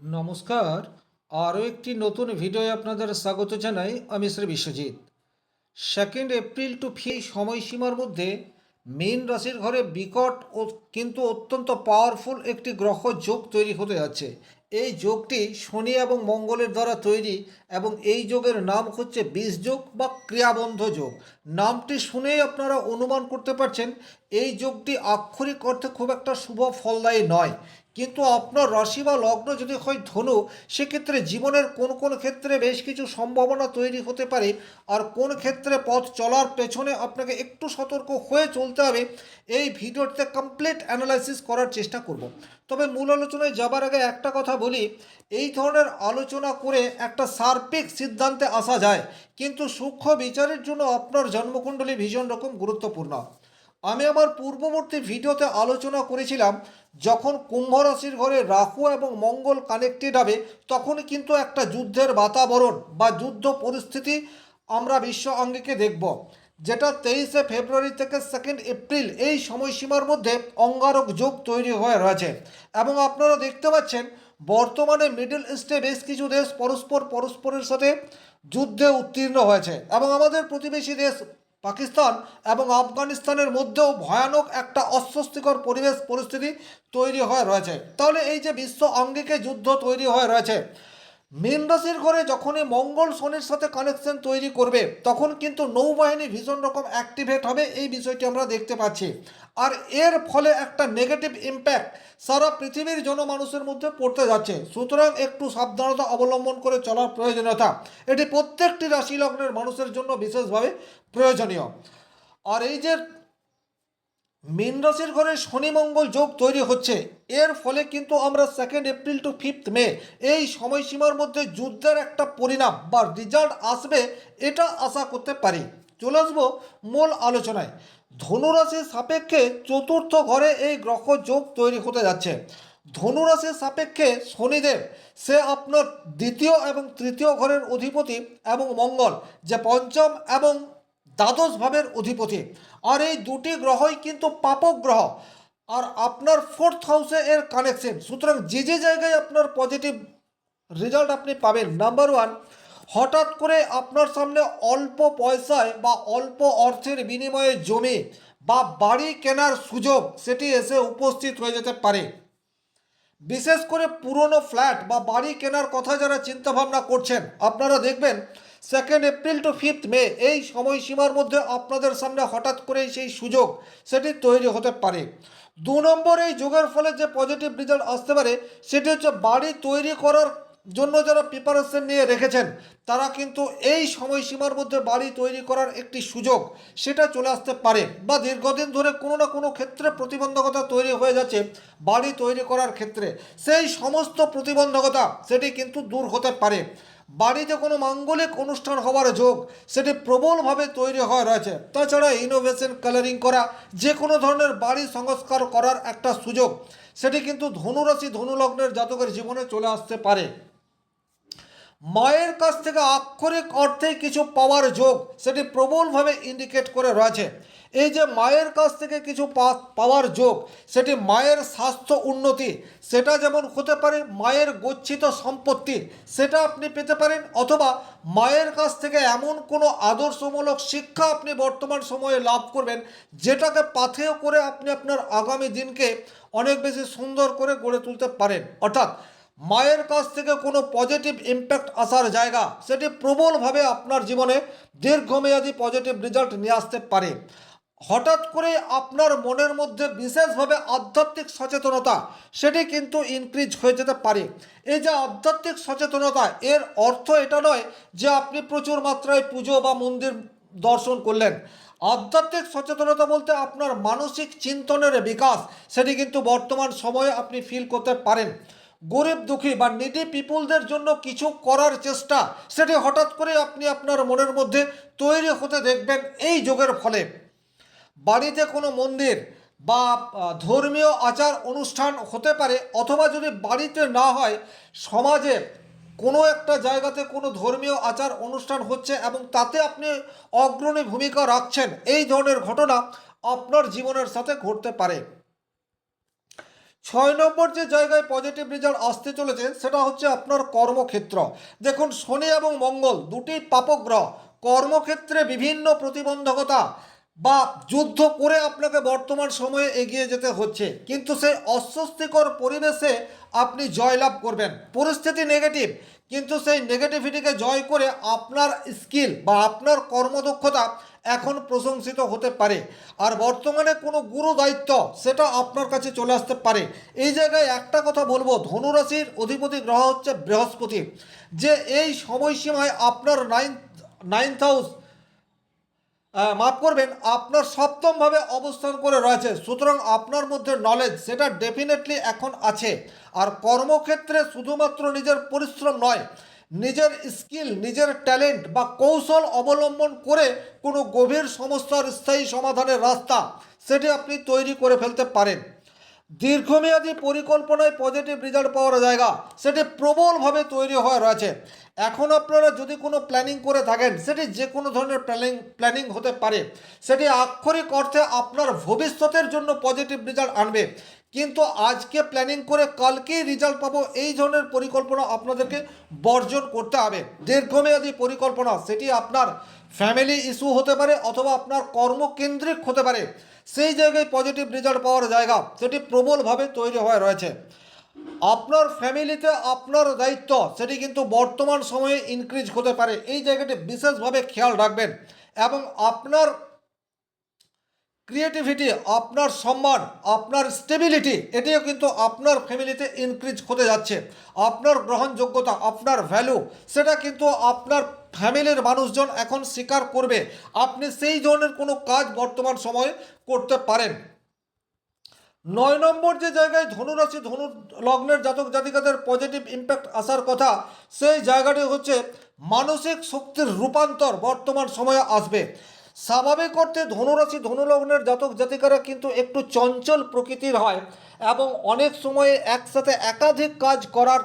নমস্কার। আরও একটি নতুন ভিডিওয়ে আপনাদের স্বাগত জানাই। আমি শ্রী বিশ্বজিৎ। 2 এপ্রিল টু সময়সীমার মধ্যে মীন রাশির ঘরে বিকট ও কিন্তু অত্যন্ত পাওয়ারফুল একটি গ্রহ যোগ তৈরি হতে যাচ্ছে। এই যোগটি শনি এবং মঙ্গলের দ্বারা তৈরি এবং এই যোগের নাম হচ্ছে বিষ যোগ বা ক্রিয়াবন্ধ যোগ। নামটি শুনেই আপনারা অনুমান করতে পারছেন এই যোগটি আক্ষরিক অর্থে খুব একটা শুভ ফলদায়ী নয়। কিন্তু আপনার রাশি বা লগ্ন যদি হয় ধনু, সেক্ষেত্রে জীবনের কোন কোন ক্ষেত্রে বেশ কিছু সম্ভাবনা তৈরি হতে পারে। আর কোন ক্ষেত্রে পথ চলার পেছনে আপনাকে একটু সতর্ক হয়ে চলতে হবে, এই ভিডিওটিতে কমপ্লিট অ্যানালাইসিস করার চেষ্টা করব। তবে মূল আলোচনায় যাবার আগে একটা কথা বলি, এই ধরনের আলোচনা করে একটা সার্বিক সিদ্ধান্তে আসা যায়, কিন্তু সূক্ষ্ম বিচারের জন্য আপনার জন্মকুণ্ডলী ভীষণ রকম গুরুত্বপূর্ণ। আমি আমার পূর্ববর্তী ভিডিওতে আলোচনা করেছিলাম, যখন কুম্ভ রাশির ঘরে রাহু এবং মঙ্গল কানেক্টেড হবে, তখন কিন্তু একটা যুদ্ধের বাতাবরণ বা যুদ্ধ পরিস্থিতি আমরা বিশ্ব আঙ্গিকে দেখব, যেটা 23 ফেব্রুয়ারি থেকে 2 এপ্রিল এই সময়সীমার মধ্যে অঙ্গারক যোগ তৈরি হয়ে রয়েছে। এবং আপনারা দেখতে পাচ্ছেন বর্তমানে মিডল ইস্টে বেশ কিছু দেশ পরস্পরের সাথে যুদ্ধে উত্তীর্ণ হয়েছে এবং আমাদের প্রতিবেশী দেশ পাকিস্তান এবং আফগানিস্তানের মধ্যেও ভয়ানক একটা অস্বস্তিকর পরিস্থিতি তৈরি হয়ে রয়েছে। তাহলে এই যে বিশ্ব আঙ্গিকে যুদ্ধ তৈরি হয়ে রয়েছে, মীন রাশির ঘরে যখনই মঙ্গল শনির সাথে কানেকশন তৈরি করবে, তখন কিন্তু নৌবাহিনী ভীষণ রকম অ্যাক্টিভেট হবে, এই বিষয়টি আমরা দেখতে পাচ্ছি। আর এর ফলে একটা নেগেটিভ ইম্প্যাক্ট সারা পৃথিবীর জনমানুষের মধ্যে পড়তে যাচ্ছে। সুতরাং একটু সাবধানতা অবলম্বন করে চলার প্রয়োজনীয়তা এটি প্রত্যেকটি রাশি লগ্নের মানুষের জন্য বিশেষভাবে প্রয়োজনীয়। আর এই যে মীন রাশির ঘরে শনি মঙ্গল যোগ তৈরি হচ্ছে, এর ফলে কিন্তু আমরা 2 এপ্রিল টু 5 মে এই সময়সীমার মধ্যে যুদ্ধের একটা পরিণাম বা রেজাল্ট আসবে, এটা আশা করতে পারি। চলে আসবো মূল আলোচনায়। ধনুরাশির সাপেক্ষে চতুর্থ ঘরে এই গ্রহ যোগ তৈরি হতে যাচ্ছে। ধনুরাশির সাপেক্ষে শনিদেব, সে আপনার দ্বিতীয় এবং তৃতীয় ঘরের অধিপতি, এবং মঙ্গল যে পঞ্চম এবং দ্বাদশ ভাবের অধিপতি। আর এই দুটি গ্রহই কিন্তু পাপক গ্রহ, আর আপনার 4th হাউসে এর কানেকশন। সুতরাং যে যে জায়গায় আপনার পজিটিভ রেজাল্ট আপনি পাবেন, নাম্বার ওয়ান, হঠাৎ করে আপনার সামনে অল্প পয়সায় বা অল্প অর্থের বিনিময়ে জমি বা বাড়ি কেনার সুযোগ সেটি এসে উপস্থিত হয়ে যেতে পারে। বিশেষ করে পুরনো ফ্ল্যাট বা বাড়ি কেনার কথা যারা চিন্তাভাবনা করছেন, আপনারা দেখবেন 2 এপ্রিল টু 5 মে এই সময়সীমার মধ্যে আপনাদের সামনে হঠাৎ করেই সেই সুযোগ সেটি তৈরি হতে পারে। 2 নম্বর, এই যোগের ফলে যে পজিটিভ রেজাল্ট আসতে পারে সেটি হচ্ছে বাড়ি তৈরি করার জন্য যারা প্রিপারেশন নিয়ে রেখেছেন, তারা কিন্তু এই সময়সীমার মধ্যে বাড়ি তৈরি করার একটি সুযোগ সেটা চলে আসতে পারে। বা দীর্ঘদিন ধরে কোনো না কোনো ক্ষেত্রে প্রতিবন্ধকতা তৈরি হয়ে যাচ্ছে বাড়ি তৈরি করার ক্ষেত্রে, সেই সমস্ত প্রতিবন্ধকতা সেটি কিন্তু দূর হতে পারে। বাড়িতে কোনো মাঙ্গলিক অনুষ্ঠান হওয়ার যোগ সেটি প্রবলভাবে তৈরি হয়ে রয়েছে। তাছাড়া ইনোভেশন, কালারিং করা, যে কোনো ধরনের বাড়ি সংস্কার করার একটা সুযোগ সেটি কিন্তু ধনুরাশি ধনুলগ্নের জাতকের জীবনে চলে আসতে পারে। মায়ের কাছ থেকে আক্ষরিক অর্থে কিছু পাওয়ার যোগ সেটি প্রবলভাবে ইন্ডিকেট করে রয়েছে। এই যে মায়ের কাছ থেকে কিছু পাওয়ার যোগ, সেটি মায়ের স্বাস্থ্য উন্নতি, সেটা যেমন হতে পারে মায়ের গচ্ছিত সম্পত্তি সেটা আপনি পেতে পারেন, অথবা মায়ের কাছ থেকে এমন কোনো আদর্শমূলক শিক্ষা আপনি বর্তমান সময়ে লাভ করবেন, যেটাকে পাথেয় করে আপনি আপনার আগামী দিনকে অনেক বেশি সুন্দর করে গড়ে তুলতে পারেন। অর্থাৎ মায়ের কাছ থেকে কোনো পজিটিভ ইম্প্যাক্ট আসার জায়গা সেটি প্রবলভাবে আপনার জীবনে দীর্ঘমেয়াদী পজিটিভ রেজাল্ট নিয়ে আসতে পারে। হঠাৎ করে আপনার মনের মধ্যে বিশেষভাবে আধ্যাত্মিক সচেতনতা সেটি কিন্তু ইনক্রিজ হয়ে যেতে পারে। এই যে আধ্যাত্মিক সচেতনতা, এর অর্থ এটা নয় যে আপনি প্রচুর মাত্রায় পুজো বা মন্দির দর্শন করলেন। আধ্যাত্মিক সচেতনতা বলতে আপনার মানসিক চিন্তনের বিকাশ সেটি কিন্তু বর্তমান সময়ে আপনি ফিল করতে পারেন। গরিব দুঃখী বা নিডি পিপুলদের জন্য কিছু করার চেষ্টা সেটি হঠাৎ করে আপনি আপনার মনের মধ্যে তৈরি হতে দেখবেন এই যোগের ফলে। বাড়িতে কোনো মন্দির বা ধর্মীয় আচার অনুষ্ঠান হতে পারে, অথবা যদি বাড়িতে না হয়, সমাজে কোনো একটা জায়গাতে কোনো ধর্মীয় আচার অনুষ্ঠান হচ্ছে এবং তাতে আপনি অগ্রণী ভূমিকা রাখছেন, এই ধরনের ঘটনা আপনার জীবনের সাথে ঘটতে পারে। 6 নম্বর যে জায়গায় পজিটিভ রেজাল্ট আসতে চলেছে সেটা হচ্ছে আপনার কর্মক্ষেত্র। দেখুন, শনি এবং মঙ্গল দুটি পাপক গ্রহ। কর্মক্ষেত্রে বিভিন্ন প্রতিবন্ধকতা বা যুদ্ধ করে আপনাকে বর্তমান সময়ে এগিয়ে যেতে হচ্ছে, কিন্তু সেই অস্বস্তিকর পরিবেশে আপনি জয়লাভ করবেন। পরিস্থিতি নেগেটিভ, কিন্তু সেই নেগেটিভিটিকে জয় করে আপনার স্কিল বা আপনার কর্মদক্ষতা এখন প্রশংসিত হতে পারে। আর বর্তমানে কোনো গুরু দায়িত্ব সেটা আপনার কাছে চলে আসতে পারে। এই জায়গায় একটা কথা বলবো, ধনুরাশির অধিপতি গ্রহ হচ্ছে বৃহস্পতি, যে এই সময়সীমায় আপনার নাইন্থ হাউস, মাফ করবেন, আপনার সপ্তমভাবে অবস্থান করে রয়েছে। সুতরাং আপনার মধ্যে নলেজ সেটা ডেফিনেটলি এখন আছে। আর কর্মক্ষেত্রে শুধুমাত্র নিজের পরিশ্রম নয়, নিজের স্কিল, নিজের ট্যালেন্ট বা কৌশল অবলম্বন করে কোনো গভীর সমস্যার স্থায়ী সমাধানের রাস্তা সেটি আপনি তৈরি করে ফেলতে পারেন। দীর্ঘমেয়াদী পরিকল্পনায় পজিটিভ রেজাল্ট পাওয়ার জায়গা সেটি প্রবলভাবে তৈরি হয়ে রয়েছে। এখন আপনারা যদি কোনো প্ল্যানিং করে থাকেন, সেটি যে কোনো ধরনের প্ল্যানিং হতে পারে, সেটি আক্ষরিক অর্থে আপনার ভবিষ্যতের জন্য পজিটিভ রেজাল্ট আনবে। কিন্তু আজকে প্ল্যানিং করে কালকেই রেজাল্ট পাবো, এই ধরনের পরিকল্পনা আপনাদেরকে বর্জন করতে হবে। দীর্ঘমেয়াদী পরিকল্পনা সেটি আপনার ফ্যামিলি ইস্যু হতে পারে অথবা আপনার কর্মকেন্দ্রিক হতে পারে, সেই জায়গায় পজিটিভ রেজাল্ট পাওয়ার জায়গা সেটি প্রবলভাবে তৈরি হয়ে রয়েছে। আপনার ফ্যামিলিতে আপনার দায়িত্ব সেটি কিন্তু বর্তমান সময়ে ইনক্রিজ হতে পারে, এই জায়গাটি বিশেষভাবে খেয়াল রাখবেন। এবং আপনার ক্রিয়েটিভিটি, আপনার সম্মান, আপনার স্টেবিলিটি এটিও কিন্তু আপনার ফ্যামিলিতে ইনক্রিজ হতে যাচ্ছে। আপনার গ্রহণযোগ্যতা, আপনার ভ্যালু সেটা কিন্তু আপনার ফ্যামিলির মানুষজন এখন স্বীকার করবে। আপনি সেই ধরনের কোনো কাজ বর্তমান সময়ে করতে পারেন। 9 নম্বর যে জায়গায় ধনুরাশি ধনু লগ্নের জাতক জাতিকাদের পজিটিভ ইম্প্যাক্ট আসার কথা, সেই জায়গাটি হচ্ছে মানসিক শক্তির রূপান্তর বর্তমান সময়ে আসবে। স্বাভাবিক অর্থে ধনুরাশি ধনুলগ্নের জাতক জাতিকারা কিন্তু একটু চঞ্চল প্রকৃতির হয় এবং অনেক সময়ে একসাথে একাধিক কাজ করার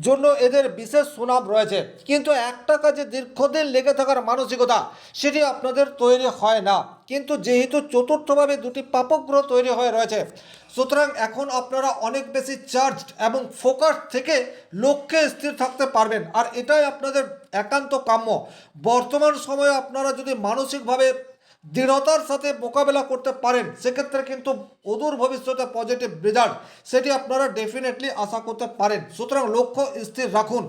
জন্য এদের বিশেষ সুনাম রয়েছে, কিন্তু একটা কাজে দীর্ঘদিন লেগে থাকার মানসিকতা সেটি আপনাদের তৈরি হয় না। কিন্তু যেহেতু চতুর্থভাবে দুটি পাপক গ্রহ তৈরি হয়ে রয়েছে, সুতরাং এখন আপনারা অনেক বেশি চার্জড এবং ফোকাস থেকে লক্ষ্যে স্থির থাকতে পারবেন, আর এটাই আপনাদের একান্ত কাম্য। বর্তমান সময়ে আপনারা যদি মানসিকভাবে দৃঢ়তার সাথে মোকাবেলা করতে পারেন, সেক্ষেত্রে কিন্তু অদূর ভবিষ্যতে পজিটিভ রেজাল্ট সেটি আপনারা ডেফিনেটলি আশা করতে পারেন। সুতরাং লক্ষ্য স্থির রাখুন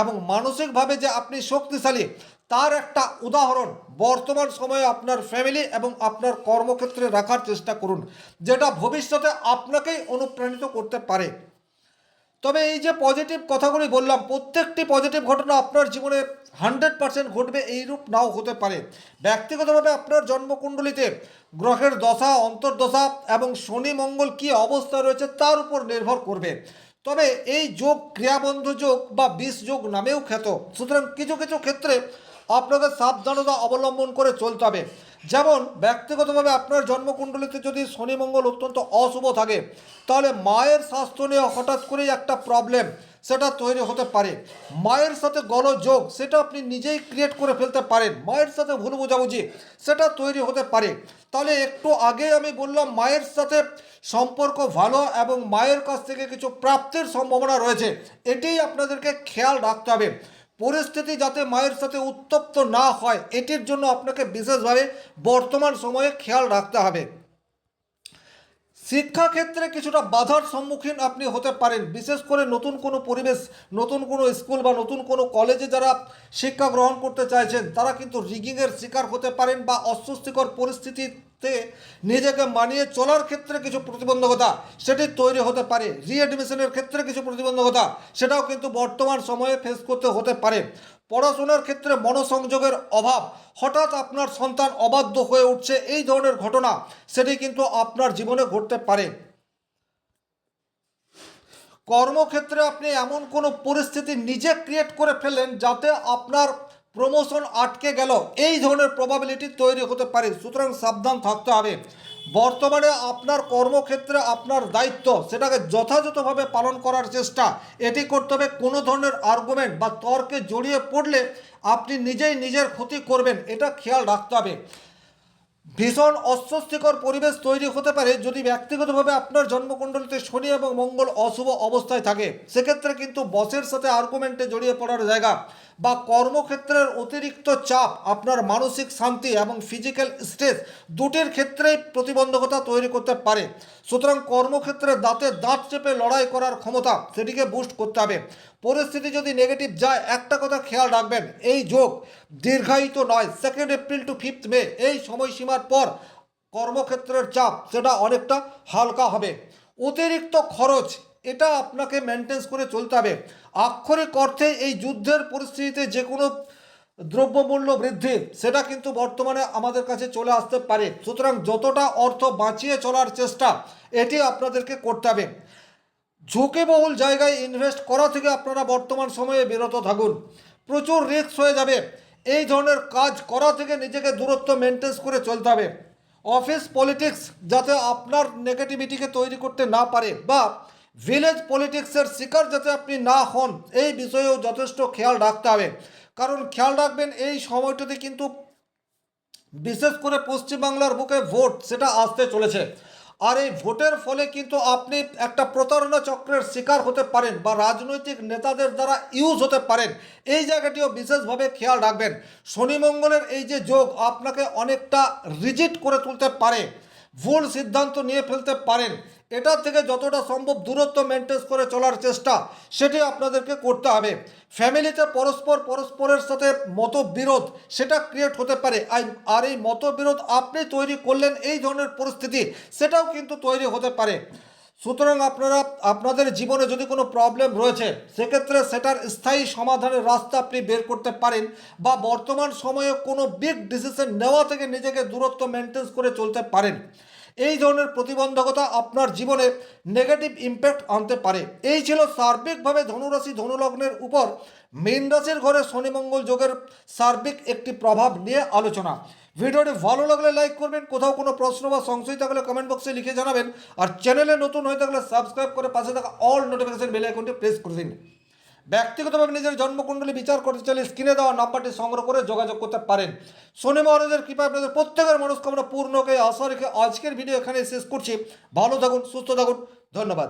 এবং মানসিকভাবে যে আপনি শক্তিশালী তার একটা উদাহরণ বর্তমান সময়ে আপনার ফ্যামিলি এবং আপনার কর্মক্ষেত্রে রাখার চেষ্টা করুন, যেটা ভবিষ্যতে আপনাকেই অনুপ্রাণিত করতে পারে। তবে এই যে পজিটিভ কথাগুলি বললাম, প্রত্যেকটি পজিটিভ ঘটনা আপনার জীবনে 100% ঘটবে এইরূপ নাও হতে পারে। ব্যক্তিগতভাবে আপনার জন্মকুণ্ডলিতে গ্রহের দশা, অন্তর্দশা এবং শনি মঙ্গল কী অবস্থা রয়েছে তার উপর নির্ভর করবে। তবে এই যোগ ক্রিয়াবন্ধ যোগ বা বিষ যোগ নামেও খ্যাত। সুতরাং কিছু কিছু ক্ষেত্রে আপনাকে সাবধানতা অবলম্বন করে চলতে হবে। যেমন ব্যক্তিগতভাবে আপনার জন্মকুণ্ডলিতে যদি শনি মঙ্গল অত্যন্ত অশুভ থাকে, তাহলে মায়ের স্বাস্থ্য নিয়ে হঠাৎ করেই একটা প্রবলেম সেটা তৈরি হতে পারে। মায়ের সাথে গলযোগ সেটা আপনি নিজেই ক্রিয়েট করে ফেলতে পারেন, মায়ের সাথে ভুল বোঝাবুঝি সেটা তৈরি হতে পারে। তাহলে একটু আগে আমি বললাম মায়ের সাথে সম্পর্ক ভালো এবং মায়ের কাছ থেকে কিছু প্রাপ্তির সম্ভাবনা রয়েছে, এটাই আপনাদেরকে খেয়াল রাখতে হবে। পরিস্থিতি যাতে মায়ের সাথে উত্তপ্ত না হয়, এটির জন্য আপনাকে বিশেষভাবে বর্তমান সময়ে খেয়াল রাখতে হবে। শিক্ষাক্ষেত্রে কিছুটা বাধার সম্মুখীন আপনি হতে পারেন, বিশেষ করে নতুন কোনো পরিবেশ, নতুন কোনো স্কুল বা নতুন কোনো কলেজে যারা শিক্ষা গ্রহণ করতে চাইছেন তারা কিন্তু রিগিংয়ের শিকার হতে পারেন বা অস্বস্তিকর পরিস্থিতিতে নিজেকে মানিয়ে চলার ক্ষেত্রে কিছু প্রতিবন্ধকতা সেটি তৈরি হতে পারে। রিএডমিশনের ক্ষেত্রে কিছু প্রতিবন্ধকতা সেটাও কিন্তু বর্তমান সময়ে ফেস করতে হতে পারে। পড়াশোনার ক্ষেত্রে মনোসংযোগের অভাব, হঠাৎ আপনার সন্তান অবাধ্য হয়ে উঠছে, এই ধরনের ঘটনা সেটি কিন্তু আপনার জীবনে ঘটতে পারে। কর্মক্ষেত্রে আপনি এমন কোনো পরিস্থিতি নিজে ক্রিয়েট করে ফেলেন যাতে আপনার প্রমোশন আটকে গেল, এই ধরনের প্রবাবিলিটি তৈরি হতে পারে। সুতরাং সাবধান থাকতে হবে। বর্তমানে আপনার কর্মক্ষেত্রে আপনার দায়িত্ব সেটাকে যথাযথভাবে পালন করার চেষ্টা এটি করতে হবে। কোনো ধরনের আর্গুমেন্ট বা তর্কে জড়িয়ে পড়লে আপনি নিজেই নিজের ক্ষতি করবেন, এটা খেয়াল রাখতে হবে। ভীষণ অস্বস্তিকর পরিবেশ তৈরি হতে পারে যদি ব্যক্তিগতভাবে আপনার জন্মকুণ্ডলিতে শনি এবং মঙ্গল অশুভ অবস্থায় থাকে। সেক্ষেত্রে কিন্তু বসের সাথে আর্গুমেন্টে জড়িয়ে পড়ার জায়গা বা কর্মক্ষেত্রের অতিরিক্ত চাপ আপনার মানসিক শান্তি এবং ফিজিক্যাল স্ট্রেস দুটির ক্ষেত্রেই প্রতিবন্ধকতা তৈরি করতে পারে। সুতরাং কর্মক্ষেত্রে দাঁতে দাঁত চেপে লড়াই করার ক্ষমতা সেটিকে বুস্ট করতে হবে। পরিস্থিতি যদি নেগেটিভ যায়, একটা কথা খেয়াল রাখবেন, এই যোগ দীর্ঘায়িত নয়। 2 এপ্রিল টু 5 মে এই সময়সীমার পর কর্মক্ষেত্রের চাপ সেটা অনেকটা হালকা হবে। অতিরিক্ত খরচ এটা আপনাকে মেনটেন্স করে চলতে হবে। আক্ষরিক অর্থে এই যুদ্ধের পরিস্থিতিতে যে কোনো দ্রব্যমূল্য বৃদ্ধি সেটা কিন্তু বর্তমানে আমাদের কাছে চলে আসতে পারে। সুতরাং যতটা অর্থ বাঁচিয়ে চলার চেষ্টা এটি আপনাদেরকে করতে হবে। ঝুঁকিবহুল জায়গায় ইনভেস্ট করা থেকে আপনারা বর্তমান সময়ে বিরত থাকুন। প্রচুর রিস্ক হয়ে যাবে। এই ধরনের কাজ করা থেকে নিজেকে দূরত্ব মেনটেন করে চলতে হবে। অফিস পলিটিক্স যাতে আপনার নেগেটিভিটিকে তৈরি করতে না পারে বা ভিলেজ পলিটিক্সের শিকার যাতে আপনি না হন, এই বিষয়েও যথেষ্ট খেয়াল রাখতে হবে। কারণ খেয়াল রাখবেন, এই সময়টাতে কিন্তু বিশেষ করে পশ্চিমবাংলার বুকে ভোট সেটা আসতে চলেছে। আর এই ভোটের ফলে কিন্তু আপনি একটা প্রতারণা চক্রের শিকার হতে পারেন বা রাজনৈতিক নেতাদের দ্বারা ইউজ হতে পারেন। এই জায়গাটিও বিশেষভাবে খেয়াল রাখবেন। শনি মঙ্গলের এই যে যোগ আপনাকে অনেকটা রিজিট করে তুলতে পারে, ভুল সিদ্ধান্ত নিয়ে ফেলতে পারেন। এটা থেকে যতটা সম্ভব দূরত্ব মেনটেন করে চলার চেষ্টা সেটি আপনাদেরকে করতে হবে। ফ্যামিলিতে পরস্পরের সাথে মতবিরোধ সেটা ক্রিয়েট হতে পারে। আর এই মতবিরোধ আপনি তৈরি করলেন, এই ধরনের পরিস্থিতি সেটাও কিন্তু তৈরি হতে পারে। সুতরাং আপনারা আপনাদের জীবনে যদি কোনো প্রবলেম রয়েছে সেক্ষেত্রে সেটার স্থায়ী সমাধানের রাস্তা আপনি বের করতে পারেন বা বর্তমান সময়ে কোনো বিগ ডিসিশন নেওয়া থেকে নিজেকে দূরত্ব মেনটেন করে চলতে পারেন। এই ধরনের প্রতিবন্ধকতা আপনার জীবনে নেগেটিভ ইম্প্যাক্ট আনতে পারে। এই ছিল সার্বিকভাবে ধনুরাশি ধনুলগ্নের উপর মীন রাশির ঘরে শনি মঙ্গল যোগের সার্বিক একটি প্রভাব নিয়ে আলোচনা। ভিডিওটি ভালো লাগলে লাইক করবেন, কোথাও কোনো প্রশ্ন বা সংশয় থাকলে কমেন্ট বক্সে লিখে জানাবেন, আর চ্যানেলে নতুন হয়ে থাকলে সাবস্ক্রাইব করে পাশে থাকা অল নোটিফিকেশন বেল আইকনটি প্রেস করে দিন। ব্যক্তিগতভাবে নিজের জন্মকুণ্ডলী বিচার করতে চাইলে স্ক্রিনে দেওয়া নাম্বারটি সংগ্রহ করে যোগাযোগ করতে পারেন। শনি মহারাজের কৃপায় আপনাদের প্রত্যেকের মনস্কামনা পূর্ণকে আশা রেখে আজকের ভিডিও এখানে শেষ করছি। ভালো থাকুন, সুস্থ থাকুন, ধন্যবাদ।